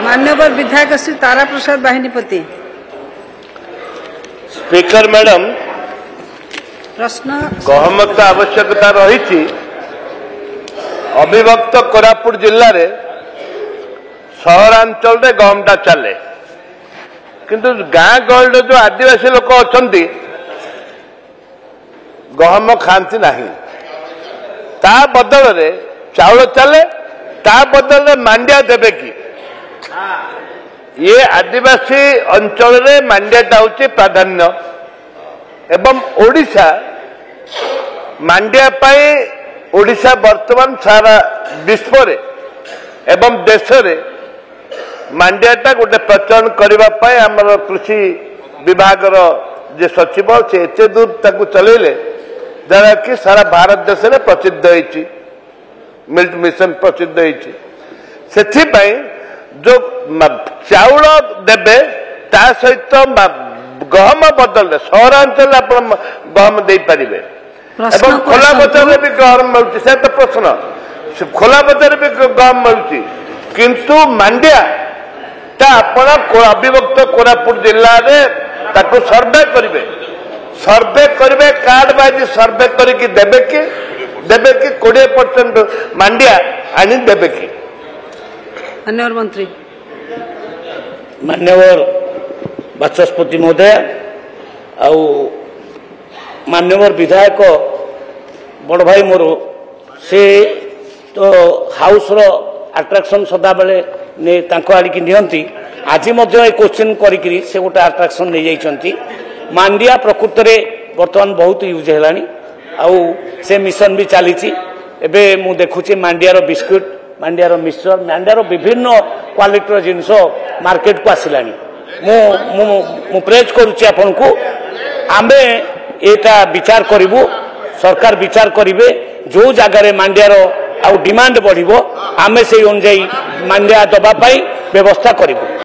मान्यवर विधायक श्री तारा प्रसाद Bahinipati. Speaker madam, प्रश्न गहमत आवश्यकता रही अविभक्त कोरापुट जिले में सहरांचल गहमटा चले किंतु गाँ गहल जो आदिवासी लोक अच्छा गहम खाती ना ता बदल रे चाउल चले ता बदल रे मांडिया देवे कि ये आदिवासी अंचल रे मांडियाटा हूँ प्राधान्य एवं ओडिशा मांडिया पाई ओडिशा वर्तमान सारा विश्व रे एवं देश रे मांडियाटा गोटे प्रचलन करने आमर कृषि विभाग जे सचिव से एत दूर ताकू चलेले जरा कि सारा भारत देश में प्रसिद्ध होती मिल्क मिशन प्रसिद्ध होती से जो चाउल देवे ता सहित गहम बदल सहरांचल आप गहम दे पारे एवं खोला बजार में भी गहम मिलूँ से तो प्रश्न खोला बजार भी गहम मिलूँ किंतु मांडिया आपण अविभक्त कोरापुट जिले में सर्वे करेंगे कार्ड बाइज सर्वे करके देवे कि 20% मांडिया आनी देवे कि मान्यवर मंत्री मान्यवर बाचस्पति महोदय आउ मान्यवर विधायक बड़ भाई मोर से तो हाउस रो अट्राक्शन सदा बेले ने तांको आड़िकी नियंती आज क्वेश्चन करी से गोटे अट्राक्शन नहीं जाइछंती मांडिया प्रकृत रे वर्तमान बहुत यूज हेलानी आउ से मिशन भी चली एबे मु देखुची मांडियार बिस्कुट मांडियार मिक्सचर मांडियार विभिन्न क्वालिटी जिनस मार्केट को आसिलानी मु प्रेज करुच्ची आपन को आमे एटा विचार करिवु सरकार विचार करिवे जो जगार मांडियार आउ डिमांड बढ़िबो आमे से अनुसार मांडिया दबा पाई व्यवस्था करिवु।